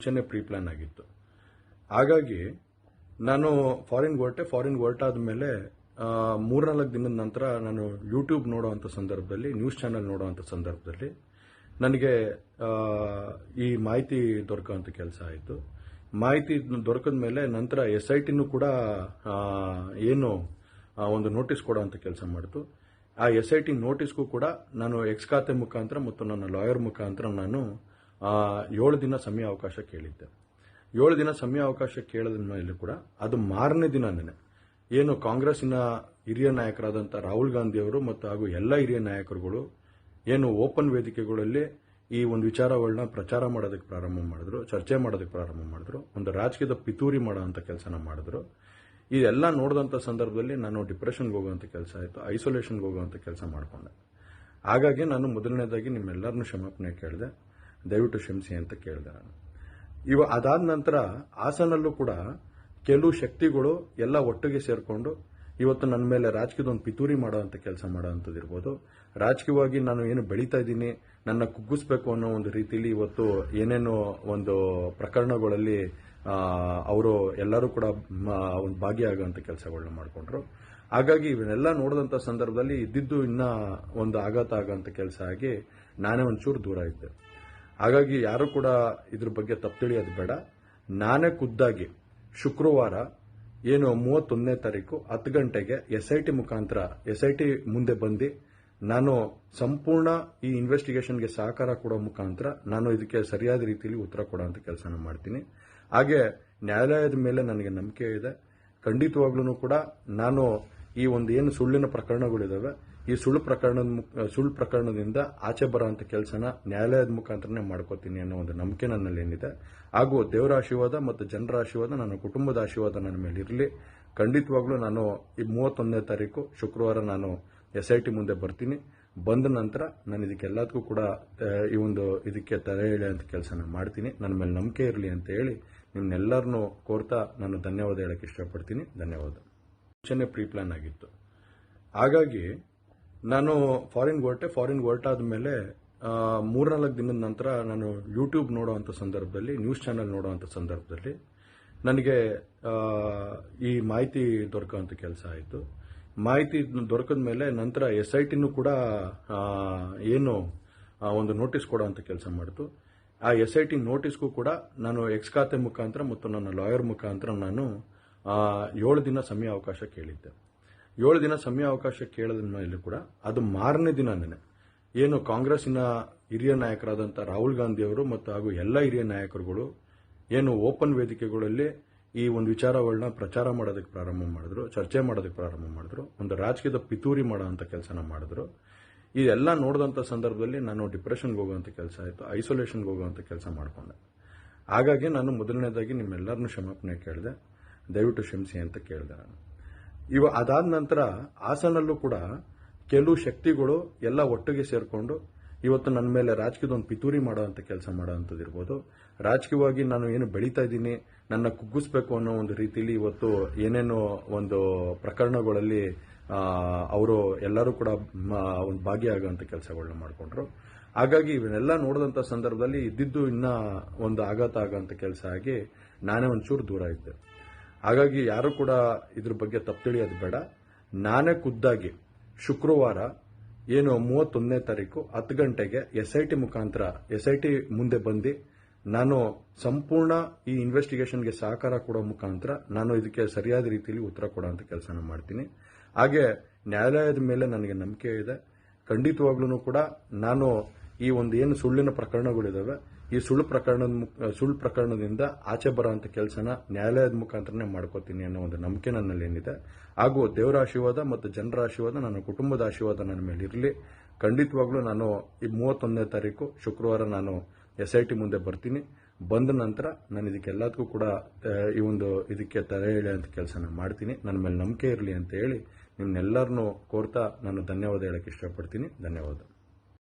ಮುಂಚೆನೇ pre plan ಆಗಿತ್ತು. ಹಾಗಾಗಿ ನಾನು ಫಾರಿನ್ ಹೊರಟಾದ ಮೇಲೆ 3-4 ದಿನದ ನಂತರ ನಾನು ಯೂಟ್ಯೂಬ್ ನೋಡುವಂಥ ಸಂದರ್ಭದಲ್ಲಿ, ನ್ಯೂಸ್ ಚಾನೆಲ್ ನೋಡುವಂಥ ಸಂದರ್ಭದಲ್ಲಿ ನನಗೆ ಈ ಮಾಹಿತಿ ದೊರಕುವಂಥ ಕೆಲಸ ಆಯಿತು. ಮಾಹಿತಿ ದೊರಕಿದ ಮೇಲೆ ನಂತರ SITನೂ ಕೂಡ ಏನು ಒಂದು ನೋಟಿಸ್ ಕೊಡುವಂಥ ಕೆಲಸ ಮಾಡಿತು. ಆ SIT ನೋಟಿಸ್ಗೂ ಕೂಡ ನಾನು ಎಕ್ಸ್ ಖಾತೆ ಮುಖಾಂತರ ಮತ್ತು ನನ್ನ ಲಾಯರ್ ಮುಖಾಂತರ ನಾನು 7 ದಿನ ಸಮಯ ಅವಕಾಶ ಕೇಳಿದ್ದೆ. 7 ದಿನ ಸಮಯ ಅವಕಾಶ ಕೇಳಿದ ಮೇಲೆ ಕೂಡ ಅದು ಮಾರನೇ ದಿನನೇ ಏನು ಕಾಂಗ್ರೆಸ್ಸಿನ ಹಿರಿಯ ನಾಯಕರಾದಂಥ ರಾಹುಲ್ ಗಾಂಧಿ ಅವರು ಮತ್ತು ಹಾಗೂ ಎಲ್ಲ ಹಿರಿಯ ನಾಯಕರುಗಳು ಏನು ಓಪನ್ ವೇದಿಕೆಗಳಲ್ಲಿ ಈ ಒಂದು ವಿಚಾರಗಳನ್ನ ಪ್ರಚಾರ ಮಾಡೋದಕ್ಕೆ ಪ್ರಾರಂಭ ಮಾಡಿದ್ರು, ಚರ್ಚೆ ಮಾಡೋದಕ್ಕೆ ಪ್ರಾರಂಭ ಮಾಡಿದ್ರು, ಒಂದು ರಾಜಕೀಯದ ಪಿತೂರಿ ಮಾಡೋಂಥ ಕೆಲಸನ ಮಾಡಿದ್ರು. ಇದೆಲ್ಲ ನೋಡಿದಂಥ ಸಂದರ್ಭದಲ್ಲಿ ನಾನು ಡಿಪ್ರೆಷನ್ಗೆ ಹೋಗುವಂಥ ಕೆಲಸ ಆಯಿತು, ಐಸೋಲೇಷನ್ಗೆ ಹೋಗುವಂಥ ಕೆಲಸ ಮಾಡಿಕೊಂಡೆ. ಹಾಗಾಗಿ ನಾನು ಮೊದಲನೇದಾಗಿ ನಿಮ್ಮೆಲ್ಲರನ್ನೂ ಕ್ಷಮಾಪಣೆ ಕೇಳಿದೆ, ದಯವಿಟ್ಟು ಕ್ಷಮಿಸಿ ಅಂತ ಕೇಳಿದೆ ನಾನು. ಅದಾದ ನಂತರ ಹಾಸನಲ್ಲೂ ಕೂಡ ಕೆಲವು ಶಕ್ತಿಗಳು ಎಲ್ಲ ಒಟ್ಟಿಗೆ ಸೇರಿಕೊಂಡು ಇವತ್ತು ನನ್ನ ಮೇಲೆ ರಾಜಕೀಯದ ಒಂದು ಪಿತೂರಿ ಮಾಡುವಂಥ ಕೆಲಸ ಮಾಡೋವಂಥದ್ದು ಇರ್ಬೋದು. ರಾಜಕೀಯವಾಗಿ ನಾನು ಏನು ಬೆಳೀತಾ ಇದ್ದೀನಿ, ನನ್ನ ಕುಗ್ಗಿಸ್ಬೇಕು ಅನ್ನೋ ಒಂದು ರೀತಿಯಲ್ಲಿ ಇವತ್ತು ಏನೇನೋ ಒಂದು ಪ್ರಕರಣಗಳಲ್ಲಿ ಅವರು ಎಲ್ಲರೂ ಕೂಡ ಒಂದು ಭಾಗಿಯಾಗುವಂಥ ಕೆಲಸಗಳನ್ನ ಮಾಡಿಕೊಂಡ್ರು. ಹಾಗಾಗಿ ಇವನ್ನೆಲ್ಲ ನೋಡಿದಂಥ ಸಂದರ್ಭದಲ್ಲಿ ಇದ್ದಿದ್ದು ಇನ್ನೂ ಒಂದು ಆಘಾತ ಆಗೋಂಥ ಕೆಲಸ ಆಗಿ ನಾನೇ ಒಂಚೂರು ದೂರ ಇದ್ದೆ. ಹಾಗಾಗಿ ಯಾರು ಕೂಡ ಇದ್ರ ಬಗ್ಗೆ ತಪ್ಪು ತಿಳಿಯೋದು ಬೇಡ. ನಾನೇ ಖುದ್ದಾಗಿ ಶುಕ್ರವಾರ ಏನು 31ನೇ ತಾರೀಕು 10 ಗಂಟೆಗೆ SIT ಮುಂದೆ ಬಂದು ನಾನು ಸಂಪೂರ್ಣ ಈ ಇನ್ವೆಸ್ಟಿಗೇಷನ್ಗೆ ಸಹಕಾರ ಕೊಡೋ ಮುಖಾಂತರ ನಾನು ಇದಕ್ಕೆ ಸರಿಯಾದ ರೀತಿಯಲ್ಲಿ ಉತ್ತರ ಕೊಡುವಂಥ ಕೆಲಸನ ಮಾಡ್ತೀನಿ. ಹಾಗೆ ನ್ಯಾಯಾಲಯದ ಮೇಲೆ ನನಗೆ ನಂಬಿಕೆ ಇದೆ. ಖಂಡಿತವಾಗ್ಲೂ ಕೂಡ ನಾನು ಈ ಒಂದು ಏನು ಸುಳ್ಳಿನ ಪ್ರಕರಣಗಳಿದಾವೆ, ಈ ಸುಳ್ಳು ಪ್ರಕರಣದಿಂದ ಆಚೆ ಬರೋಂಥ ಕೆಲಸನ ನ್ಯಾಯಾಲಯದ ಮುಖಾಂತರನೇ ಮಾಡ್ಕೋತೀನಿ ಅನ್ನೋ ಒಂದು ನಂಬಿಕೆ ನನ್ನಲ್ಲಿ ಏನಿದೆ. ಹಾಗೂ ದೇವರ ಆಶೀರ್ವಾದ ಮತ್ತು ಜನರ ಆಶೀರ್ವಾದ, ನನ್ನ ಕುಟುಂಬದ ಆಶೀರ್ವಾದ ನನ್ನ ಮೇಲೆ ಇರಲಿ. ಖಂಡಿತವಾಗ್ಲೂ ನಾನು ಈ 31ನೇ ತಾರೀಕು ಶುಕ್ರವಾರ ನಾನು SIT ಮುಂದೆ ಬರ್ತೀನಿ. ಬಂದ ನಂತರ ನಾನು ಇದಕ್ಕೆಲ್ಲದಕ್ಕೂ ಕೂಡ ಇದಕ್ಕೆ ತಲೆ ಎಳೆಯುವಂಥ ಕೆಲಸನ ಮಾಡ್ತೀನಿ. ನನ್ನ ಮೇಲೆ ನಂಬಿಕೆ ಇರಲಿ ಅಂತ ಹೇಳಿ ನಿಮ್ನೆಲ್ಲರನ್ನೂ ಕೋರ್ತಾ ನಾನು ಧನ್ಯವಾದ ಹೇಳಕ್ಕೆ ಇಷ್ಟಪಡ್ತೀನಿ. ಧನ್ಯವಾದ. ಮುಂಚೆನೇ ಪ್ರೀ ಪ್ಲಾನ್ ಆಗಿತ್ತು. ಹಾಗಾಗಿ ನಾನು ಫಾರಿನ್ ಹೊರಟಾದ ಮೇಲೆ 3-4 ದಿನದ ನಂತರ ನಾನು ಯೂಟ್ಯೂಬ್ ನೋಡುವಂಥ ಸಂದರ್ಭದಲ್ಲಿ, ನ್ಯೂಸ್ ಚಾನೆಲ್ ನೋಡುವಂಥ ಸಂದರ್ಭದಲ್ಲಿ ನನಗೆ ಈ ಮಾಹಿತಿ ದೊರಕುವಂಥ ಕೆಲಸ ಆಯಿತು. ಮಾಹಿತಿ ದೊರಕಿದ ಮೇಲೆ ನಂತರ SITನೂ ಕೂಡ ಏನು ಒಂದು ನೋಟಿಸ್ ಕೊಡುವಂಥ ಕೆಲಸ ಮಾಡಿತು. ಆ SIT ನೋಟಿಸ್ಗೂ ಕೂಡ ನಾನು ಎಕ್ಸ್ ಖಾತೆ ಮುಖಾಂತರ ಮತ್ತು ನನ್ನ ಲಾಯರ್ ಮುಖಾಂತರ ನಾನು 7 ದಿನ ಸಮಯ ಅವಕಾಶ ಕೇಳಿದ್ದೆ. 7 ದಿನ ಸಮಯ ಅವಕಾಶ ಕೇಳಿದ ಮೇಲೆ ಕೂಡ ಅದು ಮಾರನೇ ದಿನನೇ ಏನು ಕಾಂಗ್ರೆಸ್ಸಿನ ಹಿರಿಯ ನಾಯಕರಾದಂಥ ರಾಹುಲ್ ಗಾಂಧಿ ಅವರು ಮತ್ತು ಹಾಗೂ ಎಲ್ಲ ಹಿರಿಯ ನಾಯಕರುಗಳು ಏನು ಓಪನ್ ವೇದಿಕೆಗಳಲ್ಲಿ ಈ ಒಂದು ವಿಚಾರಗಳನ್ನ ಪ್ರಚಾರ ಮಾಡೋದಕ್ಕೆ ಪ್ರಾರಂಭ ಮಾಡಿದ್ರು, ಚರ್ಚೆ ಮಾಡೋದಕ್ಕೆ ಪ್ರಾರಂಭ ಮಾಡಿದ್ರು, ಒಂದು ರಾಜಕೀಯದ ಪಿತೂರಿ ಮಾಡೋಂಥ ಕೆಲಸನ ಮಾಡಿದ್ರು. ಇದೆಲ್ಲ ನೋಡಿದಂಥ ಸಂದರ್ಭದಲ್ಲಿ ನಾನು ಡಿಪ್ರೆಷನ್ಗೆ ಹೋಗುವಂಥ ಕೆಲಸ ಆಯಿತು, ಐಸೋಲೇಷನ್ಗೆ ಹೋಗುವಂಥ ಕೆಲಸ ಮಾಡಿಕೊಂಡೆ. ಹಾಗಾಗಿ ನಾನು ಮೊದಲನೇದಾಗಿ ನಿಮ್ಮೆಲ್ಲರನ್ನೂ ಕ್ಷಮಾಪಣೆ ಕೇಳಿದೆ, ದಯವಿಟ್ಟು ಕ್ಷಮಿಸಿ ಅಂತ ಕೇಳಿದೆ ನಾನು. ಅದಾದ ನಂತರ ಹಾಸನಲ್ಲೂ ಕೂಡ ಕೆಲವು ಶಕ್ತಿಗಳು ಎಲ್ಲ ಒಟ್ಟಿಗೆ ಸೇರಿಕೊಂಡು ಇವತ್ತು ನನ್ನ ಮೇಲೆ ರಾಜಕೀಯದ ಒಂದು ಪಿತೂರಿ ಮಾಡುವಂಥ ಕೆಲಸ ಮಾಡೋವಂಥದ್ದು ಇರ್ಬೋದು. ರಾಜಕೀಯವಾಗಿ ನಾನು ಏನು ಬೆಳೀತಾ ಇದ್ದೀನಿ, ನನ್ನ ಕುಗ್ಗಿಸ್ಬೇಕು ಅನ್ನೋ ಒಂದು ರೀತಿಯಲ್ಲಿ ಇವತ್ತು ಏನೇನೋ ಒಂದು ಪ್ರಕರಣಗಳಲ್ಲಿ ಅವರು ಎಲ್ಲರೂ ಕೂಡ ಒಂದು ಭಾಗಿಯಾಗುವಂಥ ಕೆಲಸಗಳನ್ನ ಮಾಡಿಕೊಂಡ್ರು. ಹಾಗಾಗಿ ಇವನ್ನೆಲ್ಲ ನೋಡಿದಂಥ ಸಂದರ್ಭದಲ್ಲಿ ಇದ್ದಿದ್ದು ಇನ್ನೂ ಒಂದು ಆಘಾತ ಆಗೋಂಥ ಕೆಲಸ ಆಗಿ ನಾನೇ ಒಂಚೂರು ದೂರ ಇದ್ದೆ. ಹಾಗಾಗಿ ಯಾರು ಕೂಡ ಇದ್ರ ಬಗ್ಗೆ ತಪ್ಪು ತಿಳಿಯೋದು ಬೇಡ. ನಾನೇ ಖುದ್ದಾಗಿ ಶುಕ್ರವಾರ ಏನು 31ನೇ ತಾರೀಕು 10 ಗಂಟೆಗೆ SIT ಮುಂದೆ ಬಂದು ನಾನು ಸಂಪೂರ್ಣ ಈ ಇನ್ವೆಸ್ಟಿಗೇಷನ್ಗೆ ಸಹಕಾರ ಕೊಡೋ ಮುಖಾಂತರ ನಾನು ಇದಕ್ಕೆ ಸರಿಯಾದ ರೀತಿಯಲ್ಲಿ ಉತ್ತರ ಕೊಡುವಂಥ ಕೆಲಸನ ಮಾಡ್ತೀನಿ. ಹಾಗೆ ನ್ಯಾಯಾಲಯದ ಮೇಲೆ ನನಗೆ ನಂಬಿಕೆ ಇದೆ. ಖಂಡಿತವಾಗ್ಲೂ ಕೂಡ ನಾನು ಈ ಒಂದು ಏನು ಸುಳ್ಳಿನ ಪ್ರಕರಣಗಳಿದಾವೆ, ಈ ಸುಳ್ಳು ಪ್ರಕರಣದಿಂದ ಆಚೆ ಬರೋಂಥ ಕೆಲಸನ ನ್ಯಾಯಾಲಯದ ಮುಖಾಂತರನೇ ಮಾಡ್ಕೋತೀನಿ ಅನ್ನೋ ಒಂದು ನಂಬಿಕೆ ನನ್ನಲ್ಲಿ ಏನಿದೆ. ಹಾಗೂ ದೇವರ ಆಶೀರ್ವಾದ ಮತ್ತು ಜನರ ಆಶೀರ್ವಾದ, ನನ್ನ ಕುಟುಂಬದ ಆಶೀರ್ವಾದ ನನ್ನ ಮೇಲೆ ಇರಲಿ. ಖಂಡಿತವಾಗ್ಲೂ ನಾನು ಈ 31ನೇ ತಾರೀಕು ಶುಕ್ರವಾರ ನಾನು SIT ಮುಂದೆ ಬರ್ತೀನಿ. ಬಂದ ನಂತರ ನಾನು ಇದಕ್ಕೆಲ್ಲದಕ್ಕೂ ಕೂಡ ಇದಕ್ಕೆ ತಲೆ ಎಳೆಯುವಂಥ ಕೆಲಸನ ಮಾಡ್ತೀನಿ. ನನ್ನ ಮೇಲೆ ನಂಬಿಕೆ ಇರಲಿ ಅಂತ ಹೇಳಿ ನಿಮ್ನೆಲ್ಲರನ್ನೂ ಕೋರ್ತಾ ನಾನು ಧನ್ಯವಾದ ಹೇಳಕ್ಕೆ ಇಷ್ಟಪಡ್ತೀನಿ. ಧನ್ಯವಾದ.